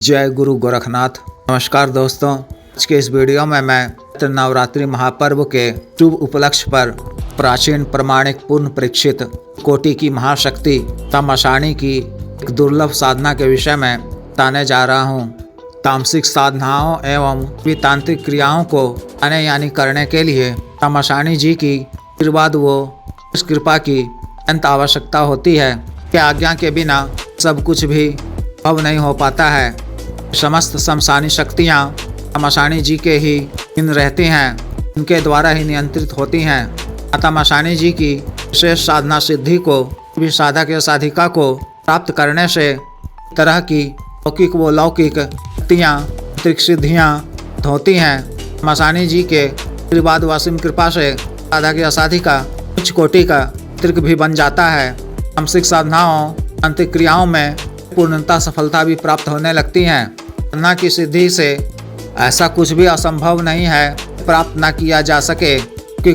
जय गुरु गोरखनाथ। नमस्कार दोस्तों, आज के इस वीडियो में मैं नवरात्रि महापर्व के शुभ उपलक्ष्य पर प्राचीन प्रमाणिक पूर्ण परीक्षित कोटि की महाशक्ति तमसाणी की एक दुर्लभ साधना के विषय में बताने जा रहा हूँ। तामसिक साधनाओं एवं तांत्रिक क्रियाओं को आने यानी करने के लिए तमसाणी जी की आशीर्वाद व कृपा की अत्यंत आवश्यकता होती है। कि आज्ञा के बिना सब कुछ भी संभव नहीं हो पाता है। समस्त शमशानी शक्तियाँ तमसाणी जी के ही इन रहती हैं, उनके द्वारा ही नियंत्रित होती हैं। तमसाणी जी की विशेष साधना सिद्धि को भी साधक या साधिका को प्राप्त करने से तरह की लौकिक व लौकिक शक्तियाँ तांत्रिक सिद्धियाँ होती हैं। तमसाणी जी के आशीर्वाद व असीम कृपा से साधक या साधिका उच्च कोटि का तांत्रिक भी बन जाता है। तामसिक साधनाओं तांत्रिक क्रियाओं में पूर्णता सफलता भी प्राप्त होने लगती हैं। साधना की सिद्धि से ऐसा कुछ भी असंभव नहीं है प्राप्त न किया जा सके।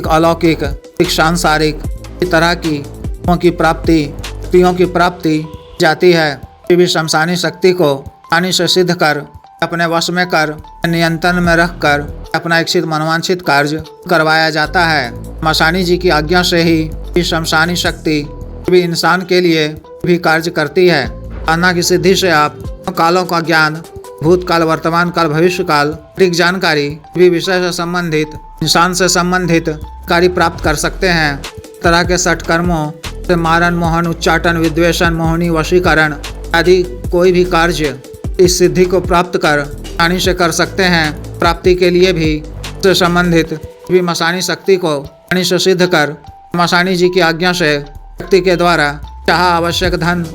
अलौकिक सांसारिक तरह की प्राप्ति शक्तियों की प्राप्ति जाती है। भी शमशानी शक्ति को आसानी से सिद्ध कर अपने वश में कर नियंत्रण में रख कर अपना इच्छित मनोवांछित कार्य करवाया जाता है। तमसाणी जी की आज्ञा से ही शमशानी शक्ति भी इंसान के लिए भी कार्य करती है। साधना की सिद्धि से आप कालों का ज्ञान, भूतकाल, वर्तमान काल, भविष्य काल की जानकारी भी विषय से संबंधित इंसान से संबंधित कार्य प्राप्त कर सकते हैं। तरह के सठ कर्मों से मारण, मोहन, उच्चाटन, विद्वेषण, मोहनी, वशीकरण आदि कोई भी कार्य इस सिद्धि को प्राप्त कर आसानी से कर सकते हैं। प्राप्ति के लिए भी से संबंधित भी मसानी शक्ति को आसानी से सिद्ध कर मसानी जी की आज्ञा से शक्ति के द्वारा चाह आवश्यक धन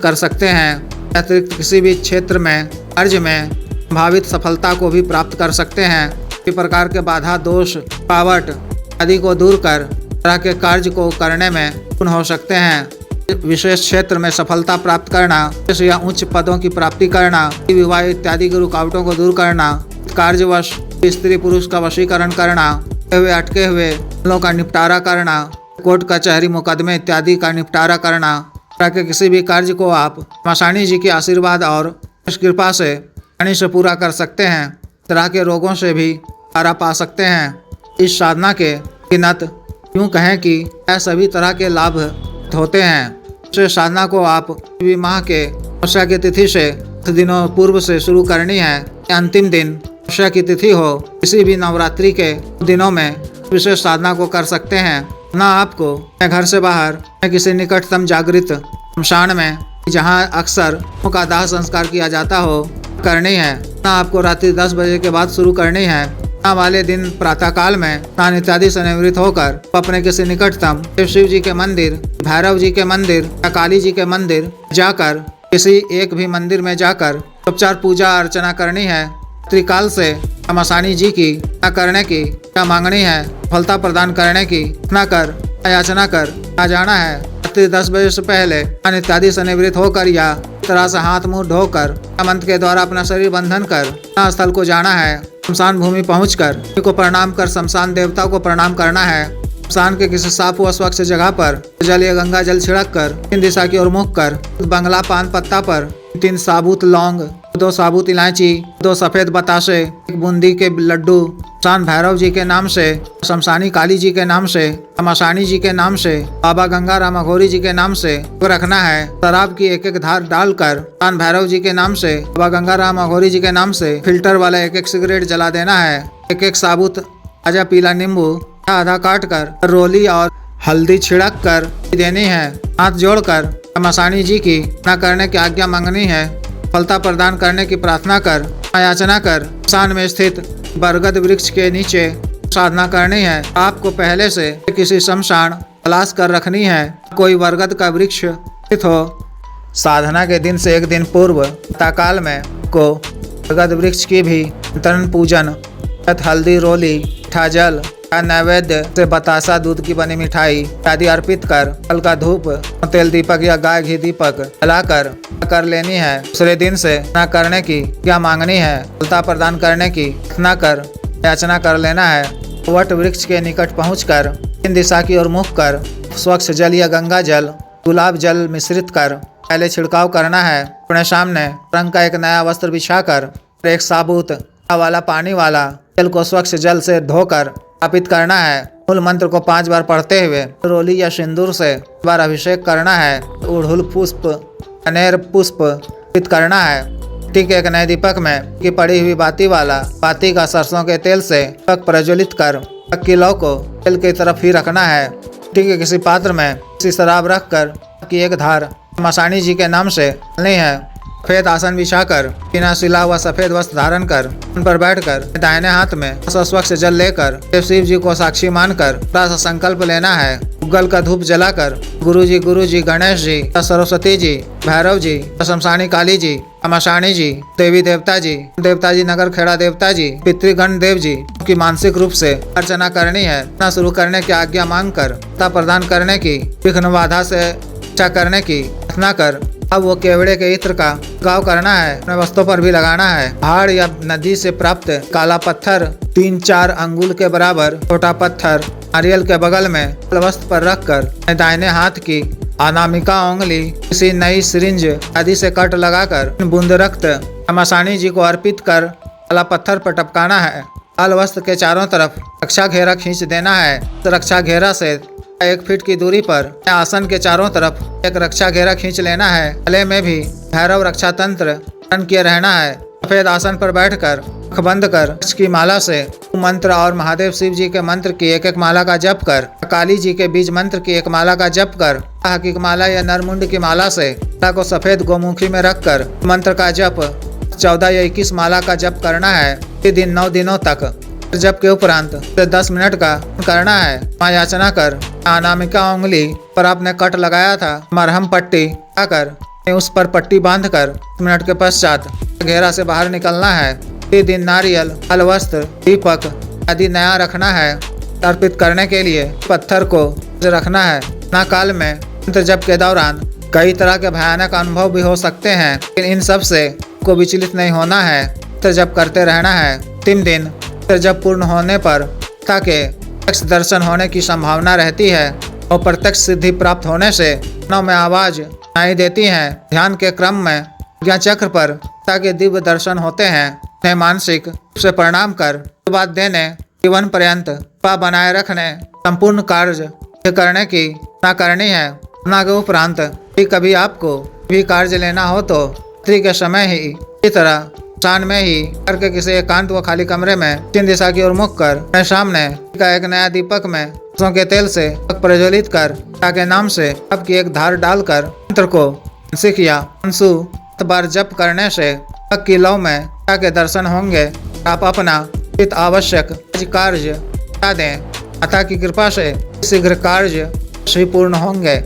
कर सकते हैं। अतिरिक्त किसी भी क्षेत्र में कार्य में संभावित सफलता को भी प्राप्त कर सकते हैं। इसी प्रकार के बाधा, दोष, रुकावट आदि को दूर कर तरह के कार्य को करने में पूर्ण हो सकते हैं। विशेष क्षेत्र में सफलता प्राप्त करना या उच्च पदों की प्राप्ति करना, विवाह इत्यादि की रुकावटों को दूर करना, कार्यवश स्त्री पुरुष का वशीकरण करना, अटके हुए मामलों का निपटारा करना, कोर्ट कचहरी मुकदमे इत्यादि का निपटारा करना। तरह के किसी भी कार्य को आप तमसाणी जी के आशीर्वाद और कृपा से आसानी से पूरा कर सकते हैं। तरह के रोगों से भी छुटकारा पा सकते हैं। इस साधना के गिनत यूँ कहें कि यह सभी तरह के लाभ होते हैं। इस साधना को आप किसी माह के अमावस्या की तिथि से 10 दिनों पूर्व से शुरू करनी है। अंतिम दिन अमावस्या की तिथि हो, किसी भी नवरात्रि के दिनों में विशेष साधना को कर सकते हैं। ना आपको घर से बाहर किसी निकटतम जागृत शमशान में जहां अक्सर का दाह संस्कार किया जाता हो करनी है, ना आपको रात्रि 10 बजे के बाद शुरू करनी है। ना वाले दिन प्रातःकाल में स्नान इत्यादि से निवृत्त होकर अपने किसी निकटतम शिव जी के मंदिर, भैरव जी के मंदिर या काली जी के मंदिर जाकर किसी एक भी मंदिर में जाकर उपचार पूजा अर्चना करनी है। त्रिकाल से तमसाणी जी की करने की क्या मांगनी है, सफलता प्रदान करने की ना कर याचना कर आ जाना है। रात्रि 10 बजे से पहले स्नान इत्यादि से निवृत्त होकर या तरह से हाथ मुंह धोकर मंत्र के द्वारा अपना शरीर बंधन कर स्थल को जाना है। शमशान भूमि पहुंचकर को प्रणाम कर शमशान देवता को प्रणाम करना है। शमशान के किसी साफ व स्वच्छ जगह पर जल या गंगा जल छिड़क कर 3 दिशा की ओर मुख कर बंगला पान पत्ता पर 3 साबुत लौंग, 2 साबुत इलायची, 2 सफेद बतासे, 1 बूंदी के लड्डू शमशान भैरव जी के नाम से, शमशानी काली जी के नाम से, तमसाणी जी के नाम से, बाबा गंगाराम अघोरी जी के नाम से रखना है। शराब की 1-1 धार डालकर शमशान भैरव जी के नाम से, बाबा गंगाराम अघोरी जी के नाम से फिल्टर वाला 1-1 सिगरेट जला देना है। 1-1 साबुत ताजा पीला नींबू आधा काट कर रोली और हल्दी छिड़क कर देनी है। हाथ जोड़कर तमसाणी जी की न करने की आज्ञा मांगनी है। सफलता प्रदान करने की प्रार्थना कर याचना कर शमशान में स्थित बरगद वृक्ष के नीचे साधना करनी है। आपको पहले से किसी शमशान तलाश कर रखनी है, कोई बरगद का वृक्ष स्थित हो। साधना के दिन से 1 दिन पूर्व प्रातःकाल में को बरगद वृक्ष की भी तरण पूजन, हल्दी, रोली, मीठा जल, नैवेद्य से बतासा, दूध की बनी मिठाई आदि अर्पित कर हल्का धूप, तेल दीपक या गाय घी दीपक जलाकर कर लेनी है। दूसरे दिन से न करने की क्या मांगनी है, सफलता प्रदान करने की न कर याचना कर लेना है। वट वृक्ष के निकट पहुंचकर 3 दिशा की ओर मुख कर स्वच्छ जल या गंगा जल, गुलाब जल मिश्रित कर पहले छिड़काव करना है। अपने सामने रंग का एक नया वस्त्र बिछाकर एक साबुत वाला पानी वाला जल को स्वच्छ जल से धोकर स्थापित करना है। मूल मंत्र को 5 बार पढ़ते हुए रोली या सिंदूर से बार अभिषेक करना है। उड़हुल पुष्प कनेर पुष्प अर्पित करना है। मिट्टी के एक नए दीपक में की पड़ी हुई बाती का सरसों के तेल से दीपक प्रज्वलित कर की लौ को तेल की तरफ ही रखना है। मिट्टी के किसी पात्र में किसी शराब रख कर की एक धार मसानी जी के नाम से डालनी है। सफेद आसन बिछाकर बिना सिला हुआ सफेद वस्त्र धारण कर उन पर बैठकर दाहिने हाथ में स्वच्छ जल लेकर शिव जी को साक्षी मानकर थोड़ा सा संकल्प लेना है। उगल का धूप जलाकर गुरु जी, गणेश जी, सरस्वती जी, भैरव जी, शमशानी काली जी, मशानी जी, देवी देवता जी, नगर खेड़ा देवता जी, पितृगण देव जी की मानसिक रूप से अर्चना करनी है। शुरू करने की आज्ञा मांग कर प्रदान करने की विघ्न बाधा से इच्छा करने की प्रार्थना कर अब वो केवड़े के इत्र का छिड़काव करना है। अपने वस्त्रों पर भी लगाना है। पहाड़ या नदी से प्राप्त काला पत्थर 3-4 अंगुल के बराबर छोटा पत्थर नारियल के बगल में वस्त्र पर रखकर दाहिने हाथ की अनामिका उंगली किसी नई सिरिंज आदि से कट लगाकर बूंद रक्त मसानी जी को अर्पित कर काला पत्थर पर टपकाना है। लाल वस्त्र के चारों तरफ रक्षा घेरा खींच देना है। रक्षा घेरा से 1 फीट की दूरी पर आसन के चारों तरफ एक रक्षा घेरा खींच लेना है। गले में भी भैरव रक्षा तंत्र धारण किए रहना है। सफेद आसन पर बैठकर आँख बंद कर की माला से मंत्र और महादेव शिव जी के मंत्र की एक माला का जप कर, काली जी के बीज मंत्र की एक माला का जप कर, की माला या नरमुंड की माला से को सफेद गोमुखी में रखकर मंत्र का जप 14 या 21 माला का जप करना है। दिन 9 दिनों तक जप के उपरांत 10 मिनट का करना है। मां याचना कर अनामिका उंगली पर आपने कट लगाया था मरहम पट्टी आकर उस पर पट्टी बांधकर 10 मिनट के पश्चात घेरा से बाहर निकलना है। दिन नारियल, फल, वस्त्र, दीपक आदि नया रखना है। अर्पित करने के लिए पत्थर को रखना है। ना काल में मंत्र जप के दौरान कई तरह के भयानक अनुभव भी हो सकते हैं, लेकिन इन सब से को विचलित नहीं होना है। मंत्र जप करते रहना है। 3 दिन जब पूर्ण होने पर ताकि प्रत्यक्ष दर्शन होने की संभावना रहती है और प्रत्यक्ष सिद्धि प्राप्त होने से कानों में आवाज सुनाई देती है। ध्यान के क्रम में प्रज्ञा चक्र पर ताकि दिव्य दर्शन होते हैं। उन्हें मानसिक रूप से प्रणाम कर आशीर्वाद देने, जीवन पर्यंत कृपा बनाए रखने, संपूर्ण कार्य करने की ना करनी है। के उपरांत कभी आपको भी कार्य लेना हो तो रात्रि के समय ही इसी तरह शान में ही करके किसी एकांत व खाली कमरे में दक्षिण दिशा की ओर मुख कर अपने सामने का एक नया दीपक में सरसों के तेल से प्रज्वलित कर के नाम से आपकी एक धार डालकर मंत्र को मानसिक या अंशु बार जप करने से की लौ में के दर्शन होंगे। आप अपना आवश्यक कार्य बता दें। माता की कृपा से शीघ्र कार्य पूर्ण होंगे।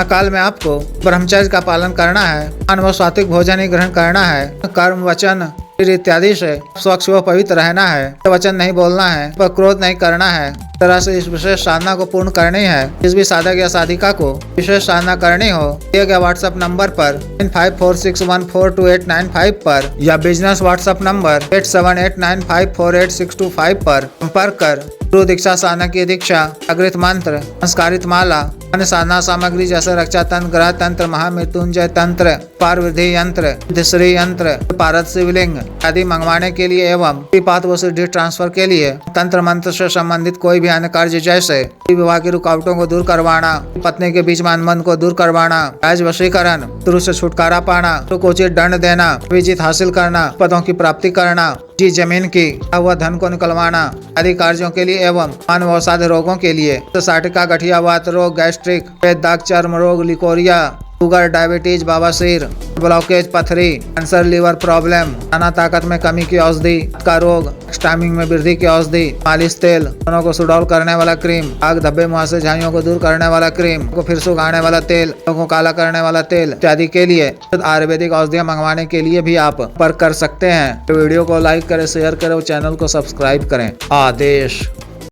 काल में आपको ब्रह्मचर्य का पालन करना है। व सात्विक भोजन ही ग्रहण करना है। कर्म, वचन इत्यादि से स्वच्छ व पवित्र रहना है। वचन नहीं बोलना है, पर क्रोध नहीं करना है। तरह से इस विशेष साधना को पूर्ण करनी है। जिस भी साधक या साधिका को विशेष साधना करनी हो दिए गए व्हाट्सएप नंबर पर 9546142895 पर या बिजनेस व्हाट्सएप नंबर 8789548625 पर संपर्क कर गुरु दीक्षा साधना की दीक्षा, अग्रित मंत्र, संस्कारित माला, अन्य साधना सामग्री जैसे रक्षा तंत्र, ग्रह तंत्र, महामृत्युंजय तंत्र, पारविधि यंत्र, दिश्री यंत्र, पारद शिवलिंग आदि मंगवाने के लिए एवं पात व सिद्धि ट्रांसफर के लिए तंत्र मंत्र से संबंधित कोई भी अन्य कार्य जैसे विवाह की रुकावटों को दूर करवाना, पत्नी के बीच में अनबन को दूर करवाना, राज वशीकरण, शत्रु से छुटकारा पाना, को उचित दंड देना, विजित हासिल करना, पदों की प्राप्ति करना, जमीन की हुआ धन को निकलवाना आदि कार्यों के लिए एवं मानव अवसाद रोगों के लिए साटिका, गठिया, वात रोग, गैस्ट्रिक, पेट, दाग, चर्म रोग, लिकोरिया, शुगर, डायबिटीज, बवासीर, ब्लॉकेज, पथरी, कैंसर, लीवर प्रॉब्लम, खाना ताकत में कमी की औषधि का रोग, स्टामिंग में वृद्धि की औषधि, मालिश तेल, दोनों को सुडौल करने वाला क्रीम, आग, धब्बे, मुहासे, झाइयों को दूर करने वाला क्रीम, को फिर सुखाने वाला तेल, को काला करने वाला तेल इत्यादि के लिए आयुर्वेदिक औषधियाँ मंगवाने के लिए भी आप संपर्क कर सकते हैं। वीडियो को लाइक करें, शेयर करें और चैनल को सब्सक्राइब करें। आदेश।